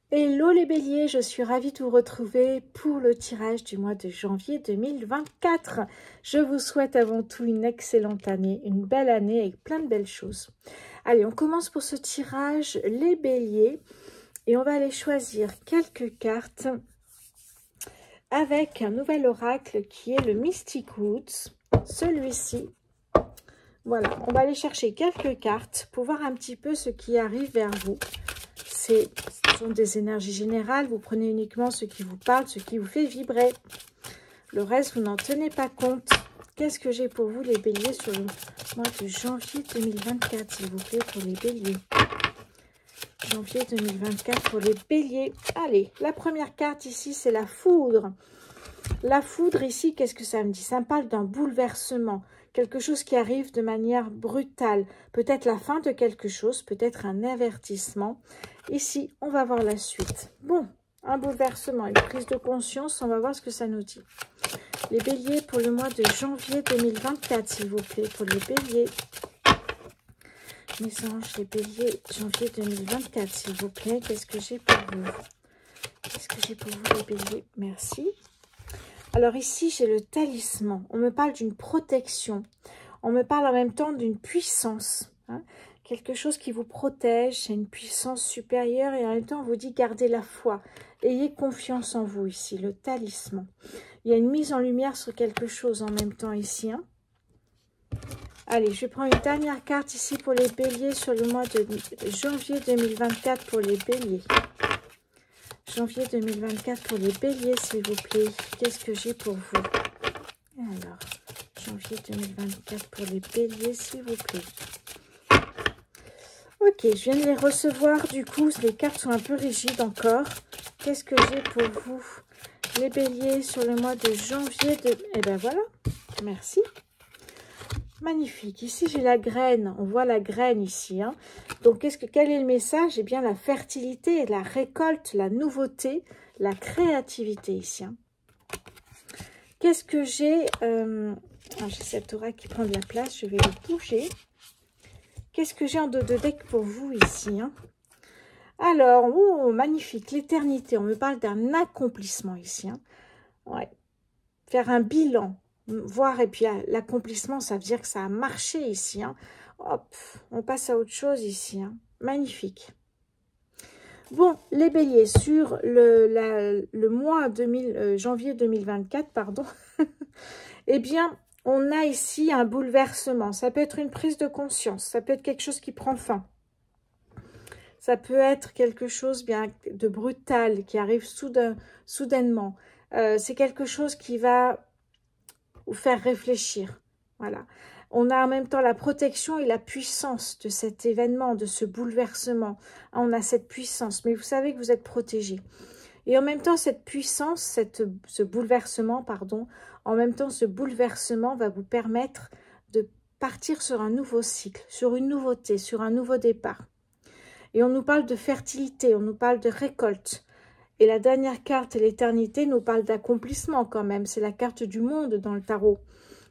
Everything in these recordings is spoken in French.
Hello les béliers, je suis ravie de vous retrouver pour le tirage du mois de janvier 2024. Je vous souhaite avant tout une excellente année, une belle année avec plein de belles choses. Allez, on commence pour ce tirage, les béliers, et on va aller choisir quelques cartes avec un nouvel oracle qui est le Mystic Woods, celui-ci. Voilà, on va aller chercher quelques cartes pour voir un petit peu ce qui arrive vers vous. Ce sont des énergies générales, vous prenez uniquement ce qui vous parle, ce qui vous fait vibrer. Le reste, vous n'en tenez pas compte. Qu'est-ce que j'ai pour vous, les béliers, sur le mois de janvier 2024, s'il vous plaît, pour les béliers. Janvier 2024 pour les béliers. Allez, la première carte ici, c'est la foudre. La foudre ici, qu'est-ce que ça me dit? Ça me parle d'un bouleversement. Quelque chose qui arrive de manière brutale. Peut-être la fin de quelque chose, peut-être un avertissement. Ici, on va voir la suite. Bon, un bouleversement, une prise de conscience, on va voir ce que ça nous dit. Les béliers pour le mois de janvier 2024, s'il vous plaît, pour les béliers. Mes anges, les béliers, janvier 2024, s'il vous plaît. Qu'est-ce que j'ai pour vous? Qu'est-ce que j'ai pour vous, les béliers? Merci. Alors ici, j'ai le talisman. On me parle d'une protection. On me parle en même temps d'une puissance. Hein, quelque chose qui vous protège. C'est une puissance supérieure. Et en même temps, on vous dit gardez la foi. Ayez confiance en vous ici. Le talisman. Il y a une mise en lumière sur quelque chose en même temps ici. Hein. Allez, je vais prendre une dernière carte ici pour les béliers sur le mois de janvier 2024 pour les béliers. Janvier 2024 pour les béliers, s'il vous plaît. Qu'est-ce que j'ai pour vous? Alors, janvier 2024 pour les béliers, s'il vous plaît. Ok, je viens de les recevoir. Du coup, les cartes sont un peu rigides encore. Qu'est-ce que j'ai pour vous, les béliers, sur le mois de janvier de... Eh bien, voilà. Merci. Magnifique. Ici, j'ai la graine. On voit la graine ici. Hein. Donc, quel est le message? Eh bien, la fertilité, la récolte, la nouveauté, la créativité ici. Hein. Qu'est-ce que j'ai? J'ai cette aura qui prend de la place. Je vais le bouger. Qu'est-ce que j'ai en dos de deck pour vous ici? Hein. Alors, oh, magnifique. L'éternité. On me parle d'un accomplissement ici. Hein. Ouais. Faire un bilan. Voir, et puis l'accomplissement, ça veut dire que ça a marché ici. Hein. Hop, on passe à autre chose ici. Hein. Magnifique. Bon, les béliers, sur le mois janvier 2024, pardon, eh bien, on a ici un bouleversement. Ça peut être une prise de conscience, ça peut être quelque chose qui prend fin. Ça peut être quelque chose bien de brutal qui arrive soudainement. C'est quelque chose qui va ou faire réfléchir. Voilà. On a en même temps la protection et la puissance de cet événement, de ce bouleversement. On a cette puissance, mais vous savez que vous êtes protégé. Et en même temps, cette puissance, ce bouleversement, pardon, en même temps, ce bouleversement va vous permettre de partir sur un nouveau cycle, sur une nouveauté, sur un nouveau départ. Et on nous parle de fertilité, on nous parle de récolte. Et la dernière carte, l'éternité, nous parle d'accomplissement quand même. C'est la carte du monde dans le tarot.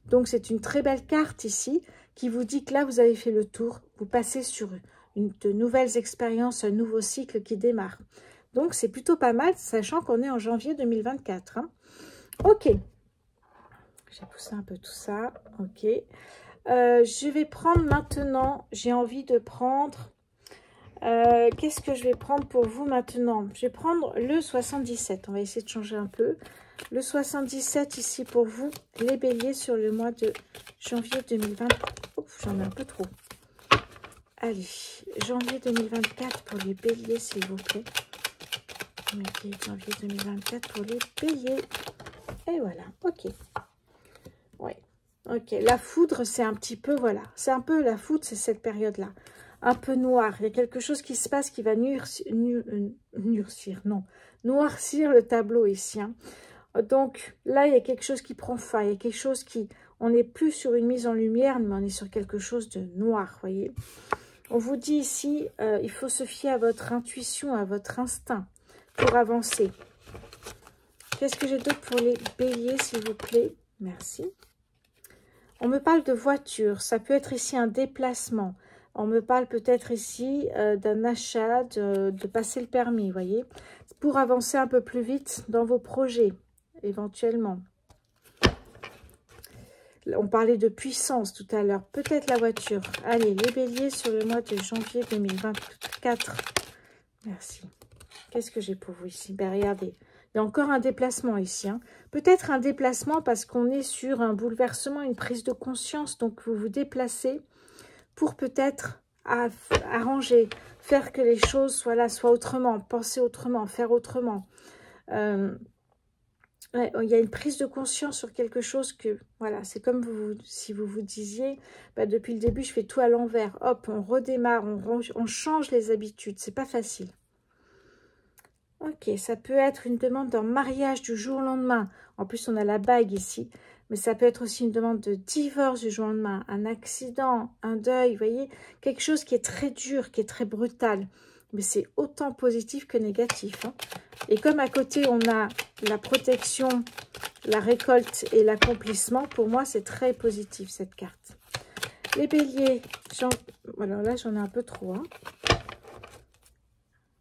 Donc, c'est une très belle carte ici qui vous dit que là, vous avez fait le tour. Vous passez sur de nouvelles expériences, un nouveau cycle qui démarre. Donc, c'est plutôt pas mal, sachant qu'on est en janvier 2024. Hein. Ok. J'ai poussé un peu tout ça. Ok. Je vais prendre maintenant, j'ai envie de prendre... Qu'est-ce que je vais prendre pour vous maintenant? Je vais prendre le 77. On va essayer de changer un peu. Le 77 ici pour vous, les béliers, sur le mois de janvier 2020. J'en ai un peu trop. Allez, janvier 2024 pour les béliers, s'il vous plaît. Ok, janvier 2024 pour les béliers. Et voilà, ok. Oui, ok. La foudre, c'est un petit peu, voilà. C'est un peu la foudre, c'est cette période-là. Un peu noir. Il y a quelque chose qui se passe qui va noircir le tableau ici. Hein. Donc là, il y a quelque chose qui prend fin. Il y a quelque chose qui... On n'est plus sur une mise en lumière, mais on est sur quelque chose de noir, voyez. On vous dit ici, il faut se fier à votre intuition, à votre instinct pour avancer. Qu'est-ce que j'ai d'autre pour les béliers, s'il vous plaît? Merci. On me parle de voiture. Ça peut être ici un déplacement. On me parle peut-être ici d'un achat, de passer le permis, vous voyez, pour avancer un peu plus vite dans vos projets, éventuellement. On parlait de puissance tout à l'heure, peut-être la voiture. Allez, les béliers sur le mois de janvier 2024. Merci. Qu'est-ce que j'ai pour vous ici? Ben, regardez, il y a encore un déplacement ici. Hein. Peut-être un déplacement parce qu'on est sur un bouleversement, une prise de conscience. Donc, vous vous déplacez pour peut-être arranger, faire que les choses soient là, soient autrement, penser autrement, faire autrement. Ouais, il y a une prise de conscience sur quelque chose que, voilà, c'est comme si vous vous disiez, bah, depuis le début, je fais tout à l'envers. Hop, on redémarre, on change les habitudes. C'est pas facile. Ok, ça peut être une demande d'un mariage du jour au lendemain. En plus, on a la bague ici. Mais ça peut être aussi une demande de divorce du jour au lendemain. Un accident, un deuil, vous voyez. Quelque chose qui est très dur, qui est très brutal. Mais c'est autant positif que négatif. Hein. Et comme à côté, on a la protection, la récolte et l'accomplissement, pour moi, c'est très positif, cette carte. Les béliers, alors là, j'en ai un peu trop. Hein.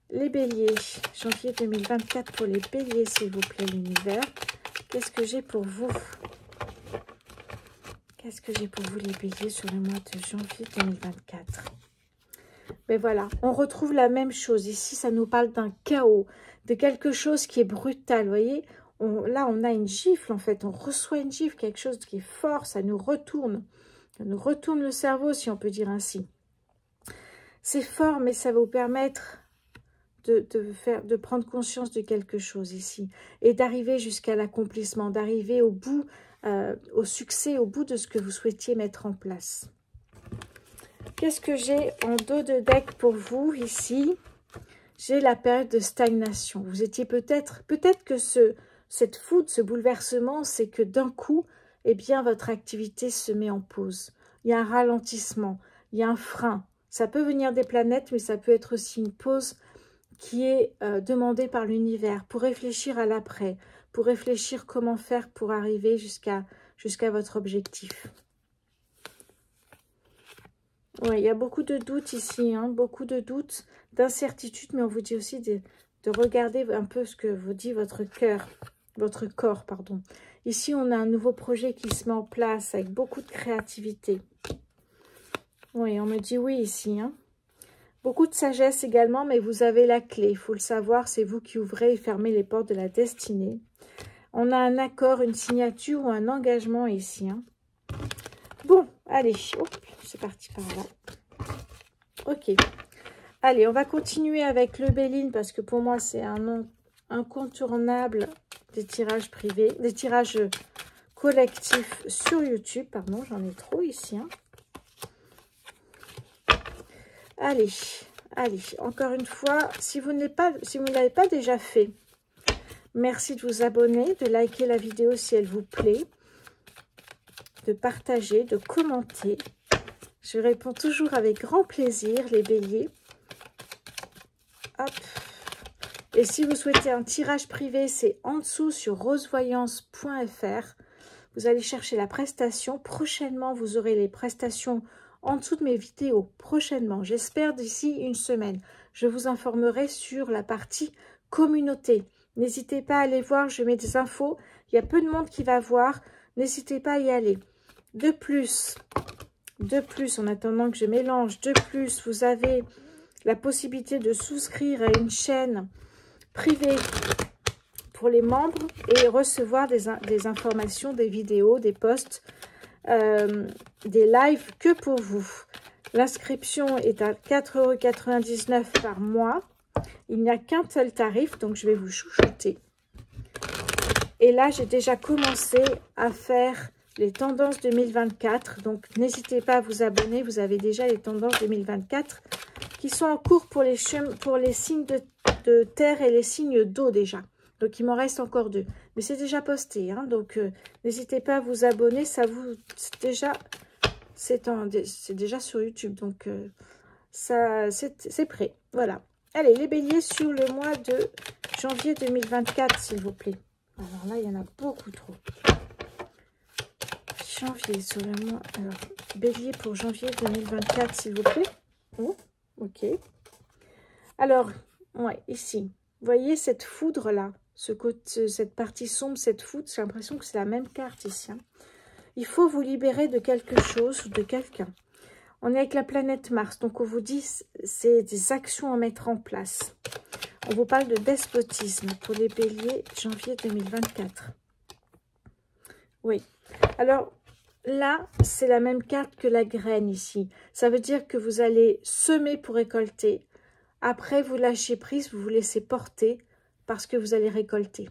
Les béliers, janvier 2024 pour les béliers, s'il vous plaît, l'univers. Qu'est-ce que j'ai pour vous? Qu'est-ce que j'ai pour vous, les béliers, sur le mois de janvier 2024? Mais voilà, on retrouve la même chose. Ici, ça nous parle d'un chaos, de quelque chose qui est brutal, vous voyez. Là, on a une gifle, en fait. On reçoit une gifle, quelque chose qui est fort, ça nous retourne. Ça nous retourne le cerveau, si on peut dire ainsi. C'est fort, mais ça va vous permettre de prendre conscience de quelque chose ici. Et d'arriver jusqu'à l'accomplissement, d'arriver au bout, au succès, au bout de ce que vous souhaitiez mettre en place. Qu'est-ce que j'ai en dos de deck pour vous ici? J'ai la période de stagnation. Vous étiez peut-être que cette foudre, ce bouleversement, c'est que d'un coup, eh bien, votre activité se met en pause. Il y a un ralentissement, il y a un frein. Ça peut venir des planètes, mais ça peut être aussi une pause qui est demandée par l'univers pour réfléchir à l'après, pour réfléchir comment faire pour arriver jusqu'à votre objectif. Oui, il y a beaucoup de doutes ici, hein, beaucoup de doutes, d'incertitudes, mais on vous dit aussi de regarder un peu ce que vous dit votre cœur, votre corps, pardon. Ici, on a un nouveau projet qui se met en place avec beaucoup de créativité. Oui, on me dit oui ici, hein. Beaucoup de sagesse également, mais vous avez la clé, il faut le savoir, c'est vous qui ouvrez et fermez les portes de la destinée. On a un accord, une signature ou un engagement ici, hein. Bon, allez, c'est parti par là. Ok. Allez, on va continuer avec le Béline parce que pour moi, c'est un nom incontournable des tirages privés, des tirages collectifs sur YouTube. Pardon, j'en ai trop ici. Hein. Allez, encore une fois, si vous ne l'avez pas déjà fait, merci de vous abonner, de liker la vidéo si elle vous plaît, de partager, de commenter. Je réponds toujours avec grand plaisir, les béliers. Hop. Et si vous souhaitez un tirage privé, c'est en dessous sur rosevoyance.fr. Vous allez chercher la prestation. Prochainement, vous aurez les prestations en dessous de mes vidéos. Prochainement, j'espère d'ici une semaine. Je vous informerai sur la partie communauté. N'hésitez pas à aller voir, je mets des infos. Il y a peu de monde qui va voir. N'hésitez pas à y aller. De plus, en attendant que je mélange, de plus, vous avez la possibilité de souscrire à une chaîne privée pour les membres et recevoir des informations, des vidéos, des posts, des lives que pour vous. L'inscription est à 4,99 € par mois. Il n'y a qu'un seul tarif, donc je vais vous chouchouter. Et là, j'ai déjà commencé à faire les tendances 2024. Donc, n'hésitez pas à vous abonner. Vous avez déjà les tendances 2024 qui sont en cours pour les signes de terre et les signes d'eau déjà. Donc, il m'en reste encore 2. Mais c'est déjà posté. Hein, donc, n'hésitez pas à vous abonner. Ça vous c'est déjà sur YouTube. Donc, c'est prêt. Voilà. Allez, les béliers sur le mois de janvier 2024, s'il vous plaît. Alors là, il y en a beaucoup trop. Janvier sur le mois. Alors, bélier pour janvier 2024, s'il vous plaît. Oh, ok. Alors, ouais, ici, vous voyez cette foudre-là, cette partie sombre, cette foudre, j'ai l'impression que c'est la même carte ici. Hein. Il faut vous libérer de quelque chose ou de quelqu'un. On est avec la planète Mars, donc on vous dit c'est des actions à mettre en place. On vous parle de despotisme pour les béliers, janvier 2024. Oui. Alors, là, c'est la même carte que la graine ici. Ça veut dire que vous allez semer pour récolter. Après, vous lâchez prise, vous vous laissez porter parce que vous allez récolter.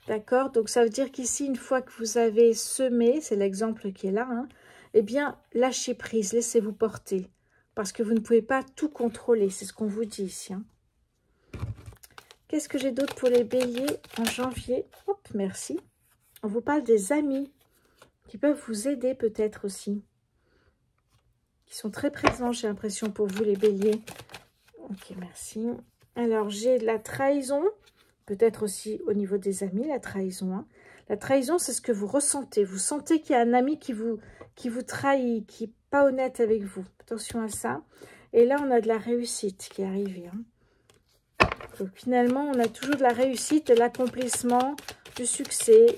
D'accord? Donc, ça veut dire qu'ici, une fois que vous avez semé, c'est l'exemple qui est là, hein, eh bien, lâchez prise, laissez-vous porter. Parce que vous ne pouvez pas tout contrôler. C'est ce qu'on vous dit ici. Hein. Qu'est-ce que j'ai d'autre pour les béliers en janvier? Hop, merci. On vous parle des amis qui peuvent vous aider peut-être aussi. Qui sont très présents, j'ai l'impression, pour vous, les béliers. Ok, merci. Alors, j'ai de la trahison. Peut-être aussi au niveau des amis, la trahison. Hein. La trahison, c'est ce que vous ressentez. Vous sentez qu'il y a un ami qui vous trahit, qui n'est pas honnête avec vous. Attention à ça. Et là, on a de la réussite qui est arrivée. Hein. Donc, finalement, on a toujours de la réussite, de l'accomplissement, du succès,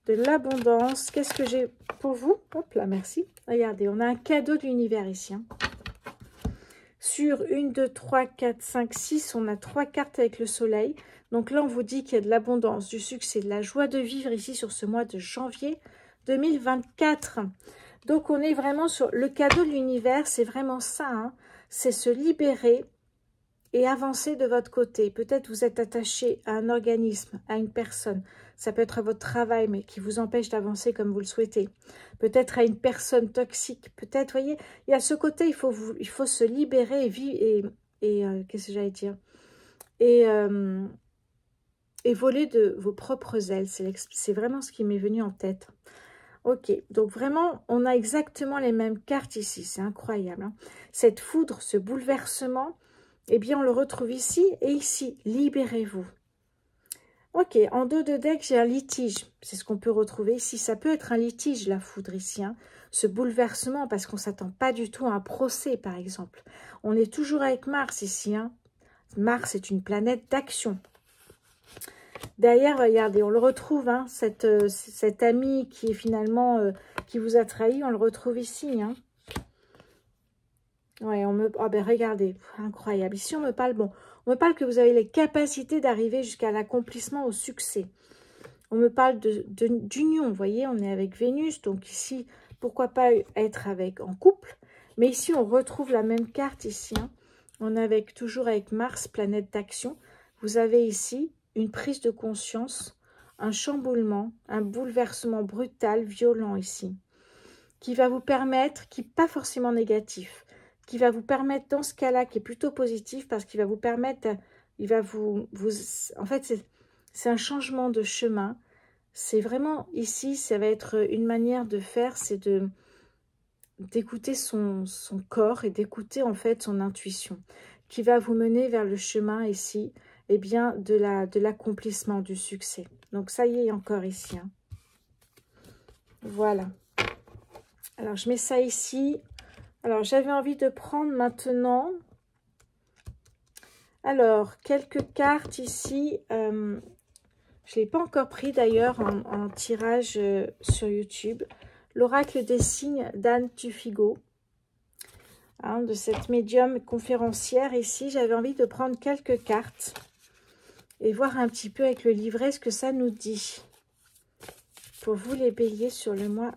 de l'abondance. Qu'est-ce que j'ai pour vous? Hop là, merci. Regardez, on a un cadeau de l'univers ici. Hein. Sur 1, 2, 3, 4, 5, 6, on a 3 cartes avec le soleil. Donc là, on vous dit qu'il y a de l'abondance, du succès, de la joie de vivre ici sur ce mois de janvier 2024. Donc, on est vraiment sur le cadeau de l'univers. C'est vraiment ça. Hein. C'est se libérer et avancer de votre côté. Peut-être vous êtes attaché à un organisme, à une personne. Ça peut être à votre travail, mais qui vous empêche d'avancer comme vous le souhaitez. Peut-être à une personne toxique. Peut-être, voyez, il y a ce côté, il faut se libérer et qu'est-ce que j'allais dire? Et voler de vos propres ailes. C'est vraiment ce qui m'est venu en tête. Ok, donc vraiment, on a exactement les mêmes cartes ici. C'est incroyable. Hein. Cette foudre, ce bouleversement, eh bien, on le retrouve ici et ici. Libérez-vous. Ok, en dos de deck, j'ai un litige. C'est ce qu'on peut retrouver ici. Ça peut être un litige, la foudre ici. Hein. Ce bouleversement, parce qu'on ne s'attend pas du tout à un procès, par exemple. On est toujours avec Mars ici. Hein. Mars est une planète d'action. Derrière, regardez, on le retrouve. Hein, cet ami qui est finalement, qui vous a trahi, on le retrouve ici. Hein. Ouais, ben regardez, incroyable. Ici, on me parle, on me parle que vous avez les capacités d'arriver jusqu'à l'accomplissement, au succès. On me parle d'union, vous voyez, on est avec Vénus, donc ici, pourquoi pas être en couple. Mais ici, on retrouve la même carte ici. Hein. On est toujours avec Mars, planète d'action. Vous avez ici une prise de conscience, un chamboulement, un bouleversement brutal, violent ici, qui va vous permettre, qui n'est pas forcément négatif, qui va vous permettre dans ce cas-là, qui est plutôt positif, parce qu'il va vous permettre, il va en fait, c'est un changement de chemin. C'est vraiment, ici, ça va être une manière de faire, c'est d'écouter son corps et d'écouter, en fait, son intuition, qui va vous mener vers le chemin, ici, eh bien, de l'accomplissement, du succès. Donc, ça y est, encore ici. Hein. Voilà. Alors, je mets ça ici. Alors, j'avais envie de prendre maintenant, alors, quelques cartes ici. Je ne l'ai pas encore pris d'ailleurs en tirage sur YouTube. L'oracle des signes d'Anne Tufigo, hein, de cette médium conférencière ici. J'avais envie de prendre quelques cartes et voir un petit peu avec le livret ce que ça nous dit. Pour vous les béliers sur le mois...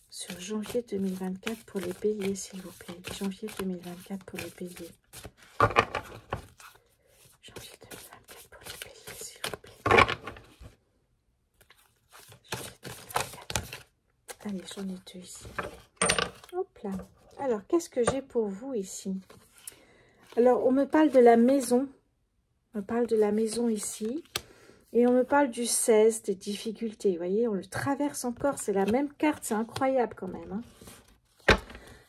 Sur janvier 2024 pour les béliers, s'il vous plaît. Janvier 2024 pour les béliers. Janvier 2024 pour les béliers, s'il vous plaît. Janvier 2024. Allez, j'en ai deux ici. Hop là. Alors, qu'est-ce que j'ai pour vous ici? Alors, on me parle de la maison. On me parle de la maison ici. Et on me parle du 16, des difficultés. Vous voyez, on le traverse encore. C'est la même carte. C'est incroyable quand même. Hein.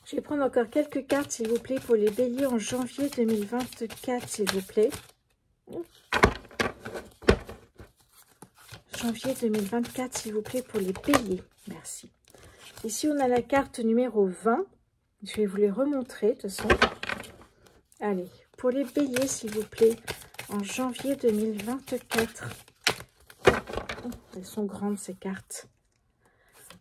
Je vais prendre encore quelques cartes, s'il vous plaît, pour les béliers en janvier 2024, s'il vous plaît. Janvier 2024, s'il vous plaît, pour les béliers. Merci. Ici, on a la carte numéro 20. Je vais vous les remontrer, de toute façon. Allez, pour les béliers, s'il vous plaît, en janvier 2024. Oh, elles sont grandes, ces cartes.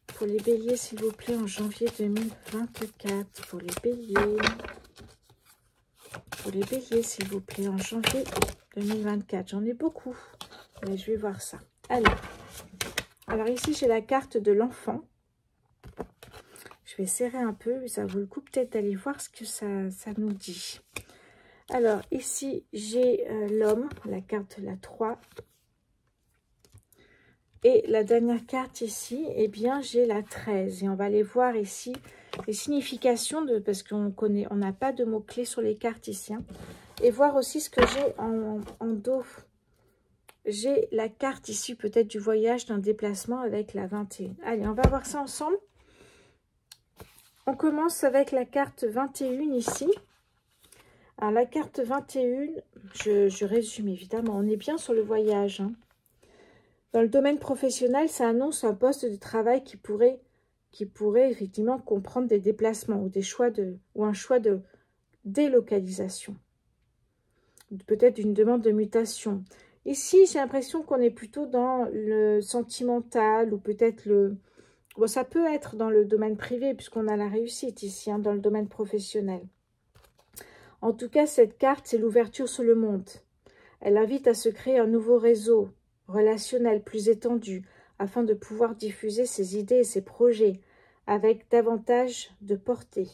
Pour les béliers, s'il vous plaît, en janvier 2024. Pour les béliers. Pour les béliers, s'il vous plaît, en janvier 2024. J'en ai beaucoup, mais je vais voir ça. Allez. Alors ici, j'ai la carte de l'enfant. Je vais serrer un peu, ça vaut le coup peut-être d'aller voir ce que ça nous dit. Alors ici, j'ai l'homme, la carte de la 3. Et la dernière carte ici, eh bien, j'ai la 13. Et on va aller voir ici les significations, parce qu'on connaît, on n'a pas de mots-clés sur les cartes ici. Hein. Et voir aussi ce que j'ai en dos. J'ai la carte ici, peut-être du voyage, d'un déplacement avec la 21. Allez, on va voir ça ensemble. On commence avec la carte 21 ici. Alors, la carte 21, je résume évidemment. On est bien sur le voyage. Hein. Dans le domaine professionnel, ça annonce un poste de travail qui pourrait effectivement comprendre des déplacements ou un choix de délocalisation. Peut-être une demande de mutation. Ici, j'ai l'impression qu'on est plutôt dans le sentimental ou peut-être le... Bon, ça peut être dans le domaine privé puisqu'on a la réussite ici, hein, dans le domaine professionnel. En tout cas, cette carte, c'est l'ouverture sur le monde. Elle invite à se créer un nouveau réseau relationnel plus étendu afin de pouvoir diffuser ses idées et ses projets avec davantage de portée.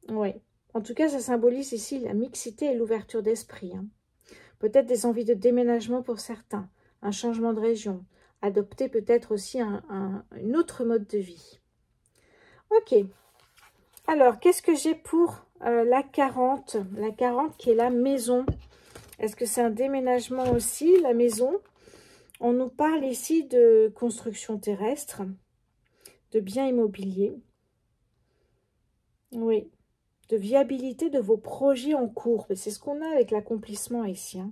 Oui. En tout cas, ça symbolise ici la mixité et l'ouverture d'esprit. Hein. Peut-être des envies de déménagement pour certains, un changement de région, adopter peut-être aussi un autre mode de vie. Ok. Alors, qu'est-ce que j'ai pour la 40? La 40 qui est la maison. Est-ce que c'est un déménagement aussi, la maison? On nous parle ici de construction terrestre, de biens immobiliers. Oui. De viabilité de vos projets en cours. C'est ce qu'on a avec l'accomplissement ici. Hein.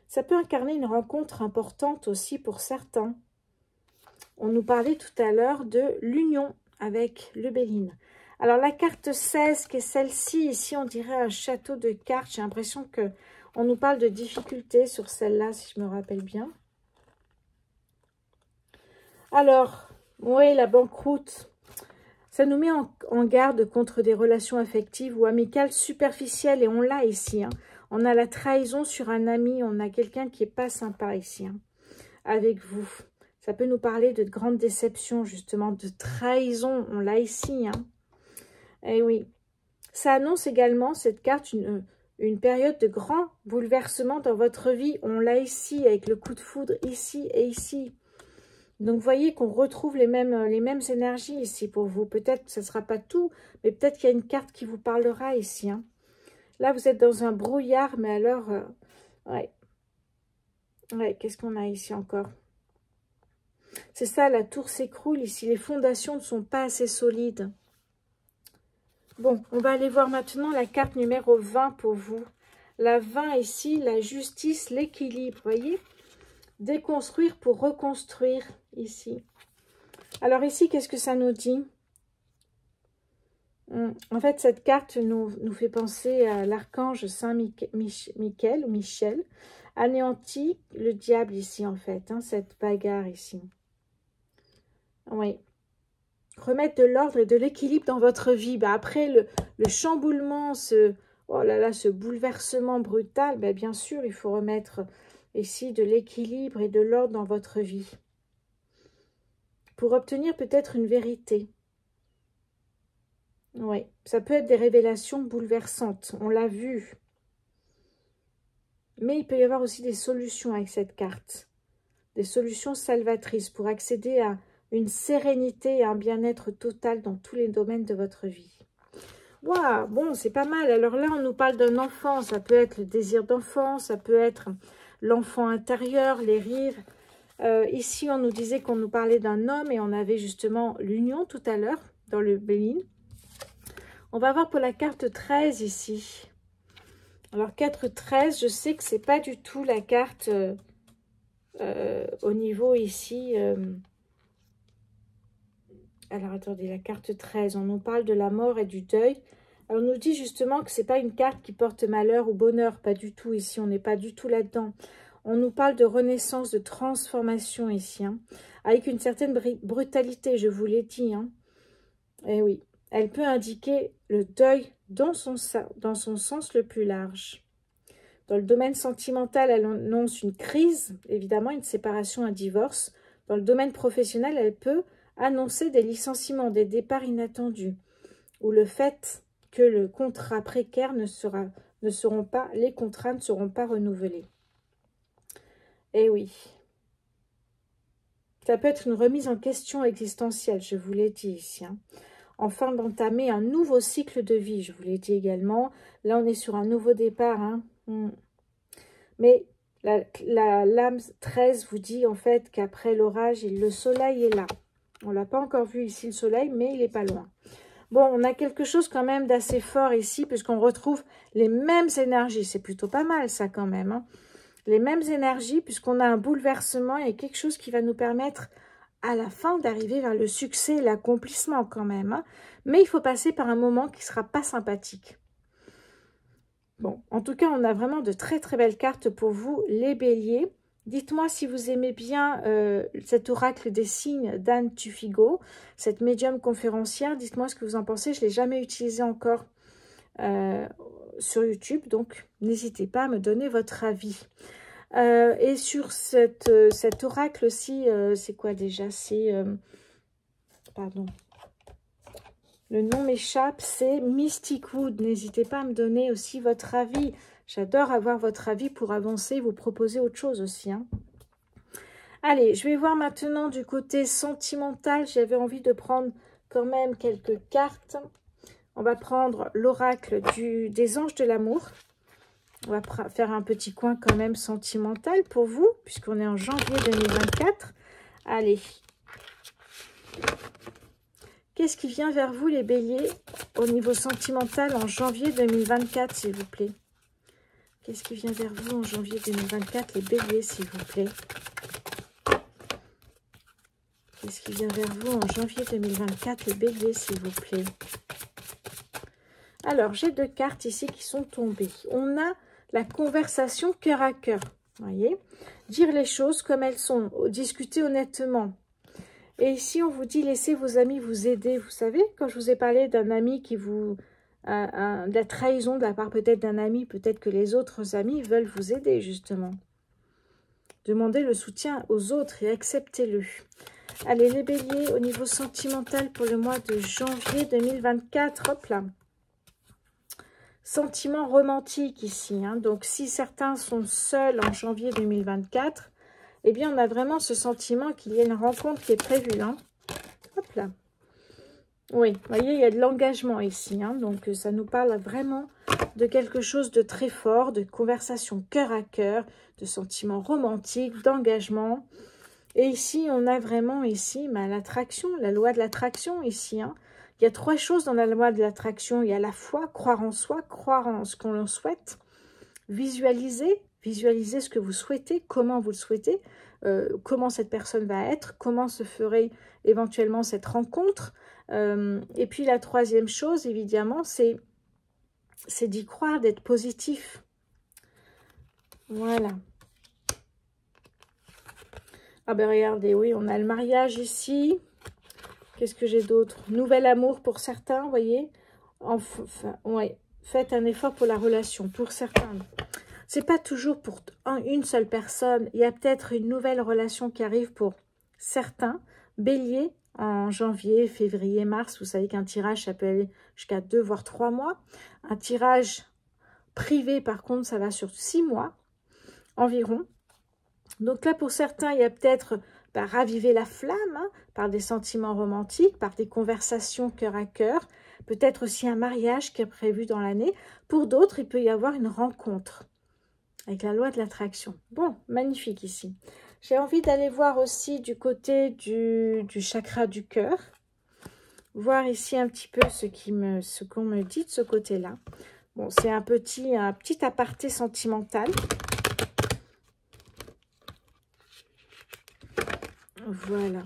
Ça peut incarner une rencontre importante aussi pour certains. On nous parlait tout à l'heure de l'union avec le Béline. Alors la carte 16, qui est celle-ci, ici on dirait un château de cartes. J'ai l'impression qu'on nous parle de difficultés sur celle-là, si je me rappelle bien. Alors, oui, la banqueroute. Ça nous met en garde contre des relations affectives ou amicales superficielles. Et on l'a ici. Hein. On a la trahison sur un ami. On a quelqu'un qui n'est pas sympa ici. Hein, avec vous. Ça peut nous parler de grandes déceptions, justement. De trahison. On l'a ici. Hein. Et oui. Ça annonce également, cette carte, une période de grand bouleversement dans votre vie. On l'a ici, avec le coup de foudre ici et ici. Donc, vous voyez qu'on retrouve les mêmes énergies ici pour vous. Peut-être que ce ne sera pas tout, mais peut-être qu'il y a une carte qui vous parlera ici. Hein. Là, vous êtes dans un brouillard, mais alors... ouais, qu'est-ce qu'on a ici encore? C'est ça, la tour s'écroule ici. Les fondations ne sont pas assez solides. Bon, on va aller voir maintenant la carte numéro 20 pour vous. La 20 ici, la justice, l'équilibre, vous voyez? Déconstruire pour reconstruire ici. Alors ici, qu'est-ce que ça nous dit? En fait, cette carte nous fait penser à l'archange Saint-Michel ou Michel. Anéanti le diable ici, en fait, hein, cette bagarre ici. Oui. Remettre de l'ordre et de l'équilibre dans votre vie. Bah, après le chamboulement, oh là là, ce bouleversement brutal, bah, bien sûr, il faut remettre ici de l'équilibre et de l'ordre dans votre vie. Pour obtenir peut-être une vérité. Oui, ça peut être des révélations bouleversantes, on l'a vu. Mais il peut y avoir aussi des solutions avec cette carte. Des solutions salvatrices pour accéder à une sérénité et un bien-être total dans tous les domaines de votre vie. Waouh, bon, c'est pas mal. Alors là, on nous parle d'un enfant. Ça peut être le désir d'enfant, ça peut être l'enfant intérieur, les rires. Ici, on nous disait qu'on nous parlait d'un homme et on avait justement l'union tout à l'heure dans le Béline. On va voir pour la carte 13 ici. Alors, carte 13, je sais que c'est pas du tout la carte au niveau ici Alors, attendez, la carte 13, on nous parle de la mort et du deuil. Alors, on nous dit justement que ce n'est pas une carte qui porte malheur ou bonheur, pas du tout ici, on n'est pas du tout là-dedans. On nous parle de renaissance, de transformation ici, hein, avec une certaine brutalité, je vous l'ai dit. Hein. Eh oui, elle peut indiquer le deuil dans son sens le plus large. Dans le domaine sentimental, elle annonce une crise, évidemment une séparation, un divorce. Dans le domaine professionnel, elle peut annoncer des licenciements, des départs inattendus, ou le fait que le contrat précaire les contrats ne seront pas renouvelés. Eh oui. Ça peut être une remise en question existentielle, je vous l'ai dit ici. Hein. Enfin, d'entamer un nouveau cycle de vie, je vous l'ai dit également. Là, on est sur un nouveau départ. Hein. Mais la lame 13 vous dit en fait qu'après l'orage, le soleil est là. On ne l'a pas encore vu ici, le soleil, mais il n'est pas loin. Bon, on a quelque chose quand même d'assez fort ici, puisqu'on retrouve les mêmes énergies. C'est plutôt pas mal, ça, quand même. Hein. Les mêmes énergies, puisqu'on a un bouleversement et quelque chose qui va nous permettre, à la fin, d'arriver vers le succès et l'accomplissement, quand même. Hein. Mais il faut passer par un moment qui ne sera pas sympathique. Bon, en tout cas, on a vraiment de très, très belles cartes pour vous, les béliers. Dites-moi si vous aimez bien cet oracle des signes d'Anne Tufigo, cette médium conférencière. Dites-moi ce que vous en pensez. Je ne l'ai jamais utilisé encore sur YouTube, donc n'hésitez pas à me donner votre avis. Et sur cet oracle aussi, c'est quoi déjà? C'est... pardon. Le nom m'échappe, c'est Mystic Wood. N'hésitez pas à me donner aussi votre avis. J'adore avoir votre avis pour avancer, vous proposer autre chose aussi. Hein. Allez, je vais voir maintenant du côté sentimental. J'avais envie de prendre quand même quelques cartes. On va prendre l'oracle des anges de l'amour. On va faire un petit coin quand même sentimental pour vous, puisqu'on est en janvier 2024. Allez. Qu'est-ce qui vient vers vous, les béliers, au niveau sentimental en janvier 2024, s'il vous plaît? Qu'est-ce qui vient vers vous en janvier 2024, les béliers, s'il vous plaît? Qu'est-ce qui vient vers vous en janvier 2024, les béliers, s'il vous plaît? Alors, j'ai deux cartes ici qui sont tombées. On a la conversation cœur à cœur, voyez? Dire les choses comme elles sont, discuter honnêtement. Et ici, on vous dit, laissez vos amis vous aider. Vous savez, quand je vous ai parlé d'un ami qui vous... de la trahison de la part peut-être d'un ami, peut-être que les autres amis veulent vous aider, justement. Demandez le soutien aux autres et acceptez-le. Allez, les béliers, au niveau sentimental pour le mois de janvier 2024, hop là. Sentiment romantique ici. Hein. Donc, si certains sont seuls en janvier 2024, eh bien, on a vraiment ce sentiment qu'il y a une rencontre qui est prévue. Hein. Hop là. Oui, vous voyez, il y a de l'engagement ici. Hein. Donc, ça nous parle vraiment de quelque chose de très fort, de conversation cœur à cœur, de sentiments romantiques, d'engagement. Et ici, on a vraiment ici l'attraction, la loi de l'attraction ici. Hein. Il y a trois choses dans la loi de l'attraction. Il y a la foi, croire en soi, croire en ce qu'on souhaite, visualiser ce que vous souhaitez, comment vous le souhaitez, comment cette personne va être, comment se ferait éventuellement cette rencontre. Et puis la troisième chose, évidemment, c'est d'y croire, d'être positif. Voilà. Ah ben regardez, oui, on a le mariage ici. Qu'est-ce que j'ai d'autre? Nouvel amour pour certains, vous voyez. Enfin, ouais, faites un effort pour la relation, pour certains. C'est pas toujours pour une seule personne. Il y a peut-être une nouvelle relation qui arrive pour certains. Bélier, en janvier, février, mars, vous savez qu'un tirage, ça peut aller jusqu'à 2 voire 3 mois. Un tirage privé, par contre, ça va sur 6 mois environ. Donc là, pour certains, il y a peut-être raviver la flamme, hein, par des sentiments romantiques, par des conversations cœur à cœur. Peut-être aussi un mariage qui est prévu dans l'année. Pour d'autres, il peut y avoir une rencontre avec la loi de l'attraction. Bon, magnifique ici. J'ai envie d'aller voir aussi du côté du chakra du cœur. Voir ici un petit peu ce qu'on me dit de ce côté-là. Bon, c'est un petit aparté sentimental. Voilà.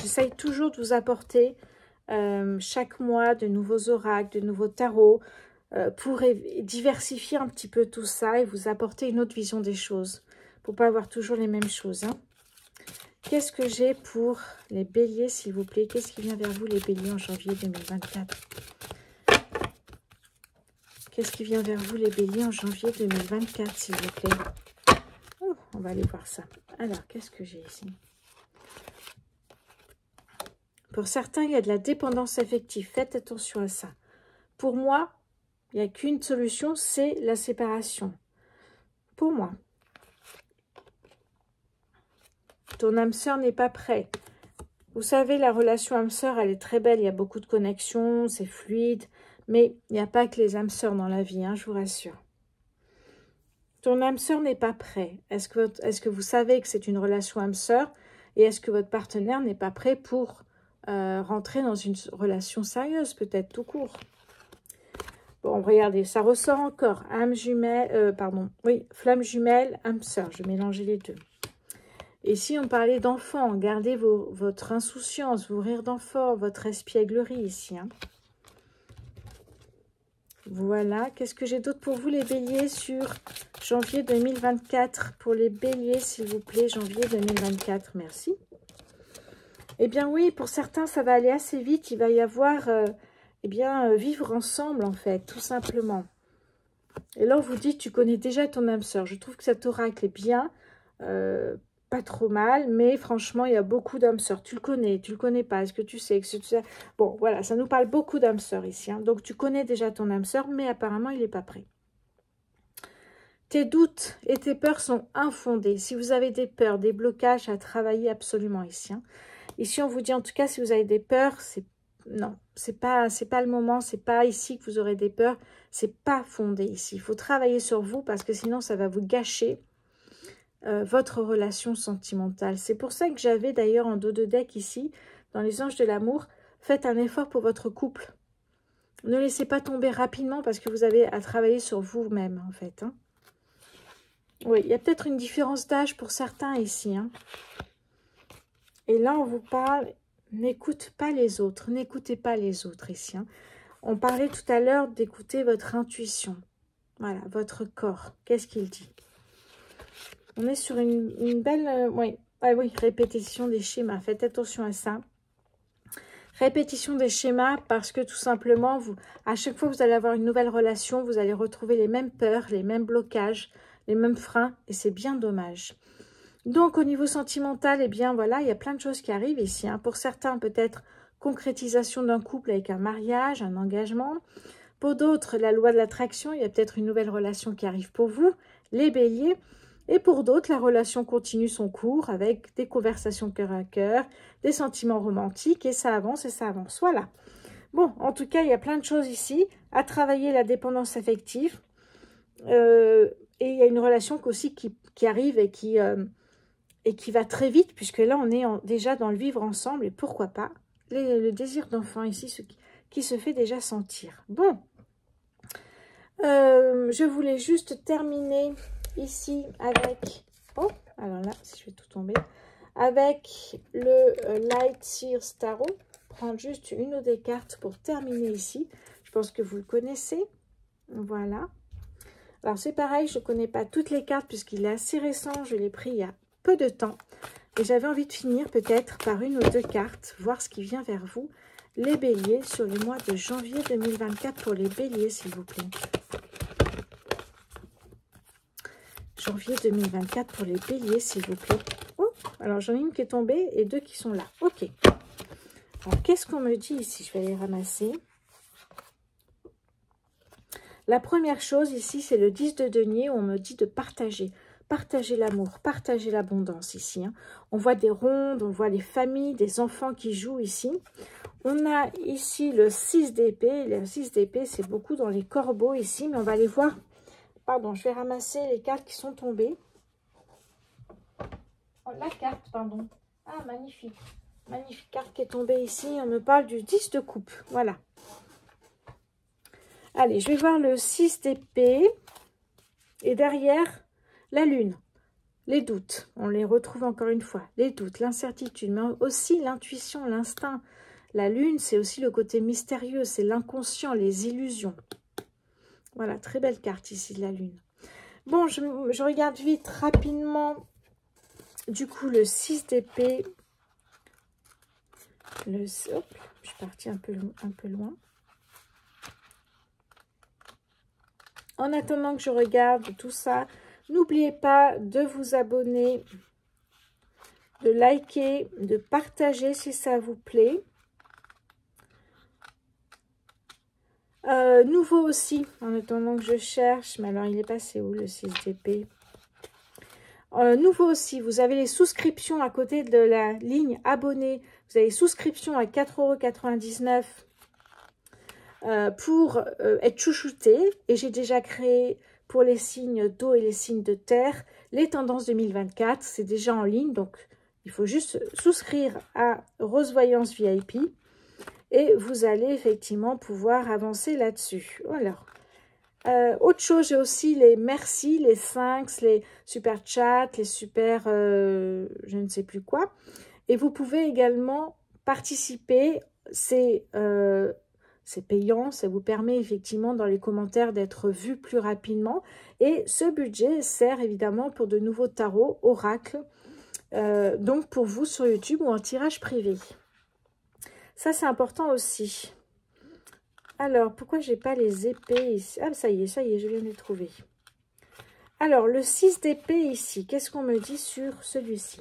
J'essaye toujours de vous apporter chaque mois de nouveaux oracles, de nouveaux tarots, pour diversifier un petit peu tout ça et vous apporter une autre vision des choses, pour pas avoir toujours les mêmes choses. Hein. Qu'est-ce que j'ai pour les béliers, s'il vous plaît? Qu'est-ce qui vient vers vous, les béliers, en janvier 2024? Qu'est-ce qui vient vers vous, les béliers, en janvier 2024, s'il vous plaît? Oh, on va aller voir ça. Alors, qu'est-ce que j'ai ici? Pour certains, il y a de la dépendance affective. Faites attention à ça. Pour moi, il n'y a qu'une solution, c'est la séparation. Pour moi. Ton âme sœur n'est pas prêt. Vous savez, la relation âme sœur, elle est très belle. Il y a beaucoup de connexions, c'est fluide. Mais il n'y a pas que les âmes sœurs dans la vie, hein, je vous rassure. Ton âme sœur n'est pas prêt. Est-ce que vous savez que c'est une relation âme sœur? Et est-ce que votre partenaire n'est pas prêt pour rentrer dans une relation sérieuse, peut-être tout court? Bon, regardez, ça ressort encore. Âme jumelle, flamme jumelle, âme sœur. Je vais mélanger les deux. Et si on parlait d'enfants, gardez votre insouciance, vos rires d'enfant, votre espièglerie ici. Hein. Voilà. Qu'est-ce que j'ai d'autre pour vous, les béliers, sur janvier 2024? Pour les béliers, s'il vous plaît, janvier 2024. Merci. Eh bien oui, pour certains, ça va aller assez vite. Il va y avoir... vivre ensemble, en fait, tout simplement. Et là, on vous dit, tu connais déjà ton âme sœur. Je trouve que cet oracle est bien, pas trop mal, mais franchement, il y a beaucoup d'âmes sœurs. Tu le connais pas, est-ce que tu sais que tu sais? Bon, voilà, ça nous parle beaucoup d'âmes sœurs ici. Hein. Donc, tu connais déjà ton âme sœur, mais apparemment, il n'est pas prêt. Tes doutes et tes peurs sont infondés. Si vous avez des peurs, des blocages à travailler absolument ici. Hein. Ici, on vous dit, en tout cas, si vous avez des peurs, c'est non, c'est pas le moment, c'est pas ici que vous aurez des peurs, c'est pas fondé ici. Il faut travailler sur vous parce que sinon ça va vous gâcher votre relation sentimentale. C'est pour ça que j'avais d'ailleurs en dos de deck ici, dans les anges de l'amour, faites un effort pour votre couple. Ne laissez pas tomber rapidement parce que vous avez à travailler sur vous-même en fait. Hein. Oui, il y a peut-être une différence d'âge pour certains ici. Hein. Et là on vous parle... N'écoute pas les autres, n'écoutez pas les autres ici. Hein. On parlait tout à l'heure d'écouter votre intuition. Voilà, votre corps. Qu'est-ce qu'il dit? On est sur une belle... oui, répétition des schémas. Faites attention à ça. Répétition des schémas parce que tout simplement, à chaque fois que vous allez avoir une nouvelle relation, vous allez retrouver les mêmes peurs, les mêmes blocages, les mêmes freins et c'est bien dommage. Donc, au niveau sentimental, eh bien, voilà, il y a plein de choses qui arrivent ici. Hein. Pour certains, peut-être concrétisation d'un couple avec un mariage, un engagement. Pour d'autres, la loi de l'attraction, il y a peut-être une nouvelle relation qui arrive pour vous, les béliers. Et pour d'autres, la relation continue son cours avec des conversations cœur à cœur, des sentiments romantiques, et ça avance, voilà. Bon, en tout cas, il y a plein de choses ici. À travailler la dépendance affective. Et il y a une relation aussi qui arrive et qui va très vite, puisque là, on est déjà dans le vivre ensemble, et pourquoi pas, le désir d'enfant ici, qui se fait déjà sentir. Bon, je voulais juste terminer ici avec, oh, alors là, si je vais tout tomber, avec le Light Seers Tarot, prendre juste une ou des cartes pour terminer ici, je pense que vous le connaissez, voilà. Alors c'est pareil, je ne connais pas toutes les cartes, puisqu'il est assez récent, je l'ai pris il y a peu de temps et j'avais envie de finir peut-être par une ou deux cartes, voir ce qui vient vers vous, les béliers, sur le mois de janvier 2024 pour les béliers, s'il vous plaît. Janvier 2024 pour les béliers, s'il vous plaît. Oh, alors j'en ai une qui est tombée et deux qui sont là. Ok. Alors qu'est-ce qu'on me dit ici? Je vais les ramasser. La première chose ici, c'est le 10 de denier où on me dit de partager. Partager l'amour, partager l'abondance ici. Hein. On voit des rondes, on voit les familles, des enfants qui jouent ici. On a ici le 6 d'épée. Le 6 d'épée, c'est beaucoup dans les corbeaux ici, mais on va aller voir. Pardon, je vais ramasser les cartes qui sont tombées. Oh, la carte, pardon. Ah, magnifique. Magnifique carte qui est tombée ici. On me parle du 10 de coupe. Voilà. Allez, je vais voir le 6 d'épée. Et derrière, la lune. Les doutes. On les retrouve encore une fois. Les doutes, l'incertitude, mais aussi l'intuition, l'instinct, La lune, c'est aussi le côté mystérieux, c'est l'inconscient, les illusions. Voilà, très belle carte ici de la lune. Bon, je regarde vite, rapidement, du coup, le 6 d'épée. Hop, je suis partie un peu loin. En attendant que je regarde tout ça, n'oubliez pas de vous abonner, de liker, de partager si ça vous plaît. Nouveau aussi, en attendant que je cherche, mais alors il est passé où le 6 d'épée? Nouveau aussi, vous avez les souscriptions à côté de la ligne abonnés. Vous avez souscription à 4,99 € pour être chouchouté. Et j'ai déjà créé pour les signes d'eau et les signes de terre les tendances 2024. C'est déjà en ligne, donc il faut juste souscrire à Rose Voyance VIP. Et vous allez effectivement pouvoir avancer là-dessus. Voilà. Autre chose, j'ai aussi les merci, les thanks, les super chats, les super je ne sais plus quoi. Et vous pouvez également participer, c'est payant, ça vous permet effectivement dans les commentaires d'être vu plus rapidement. Et ce budget sert évidemment pour de nouveaux tarots, oracles, donc pour vous sur YouTube ou en tirage privé. Ça c'est important aussi. Alors, pourquoi j'ai pas les épées ici? Ah, ça y est, je viens de les trouver. Alors, le 6 d'épée ici, qu'est-ce qu'on me dit sur celui-ci?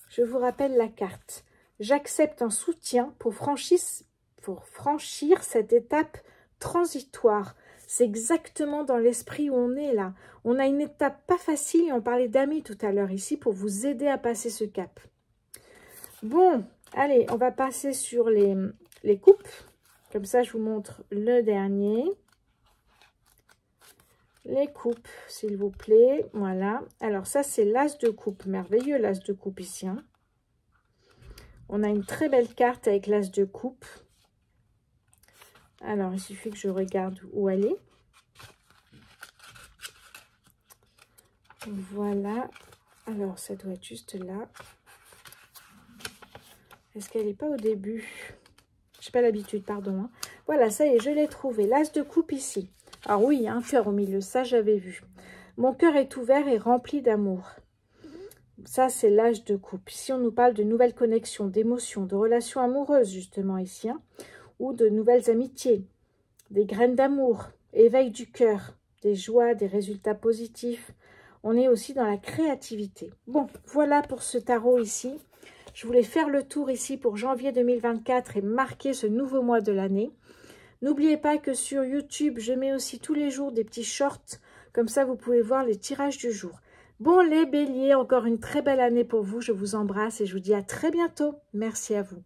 Je vous rappelle la carte. J'accepte un soutien pour franchir cette étape transitoire. C'est exactement dans l'esprit où on est là. On a une étape pas facile, on parlait d'amis tout à l'heure ici, pour vous aider à passer ce cap. Bon, allez, on va passer sur les coupes. Comme ça, je vous montre le dernier. Les coupes, s'il vous plaît. Voilà. Alors, ça, c'est l'as de coupe. Merveilleux, l'as de coupe ici. Hein. On a une très belle carte avec l'as de coupe. Alors, il suffit que je regarde où elle est. Voilà. Alors, ça doit être juste là. Est-ce qu'elle n'est pas au début ? Je n'ai pas l'habitude, pardon. Hein. Voilà, ça y est, je l'ai trouvé. L'as de coupe ici. Alors oui, il y a un cœur au milieu, ça j'avais vu. Mon cœur est ouvert et rempli d'amour. Ça, c'est l'as de coupe. Ici, on nous parle de nouvelles connexions, d'émotions, de relations amoureuses, justement, ici. Hein, ou de nouvelles amitiés, des graines d'amour, éveil du cœur, des joies, des résultats positifs. On est aussi dans la créativité. Bon, voilà pour ce tarot ici. Je voulais faire le tour ici pour janvier 2024 et marquer ce nouveau mois de l'année. N'oubliez pas que sur YouTube, je mets aussi tous les jours des petits shorts. Comme ça, vous pouvez voir les tirages du jour. Bon, les béliers, encore une très belle année pour vous. Je vous embrasse et je vous dis à très bientôt. Merci à vous.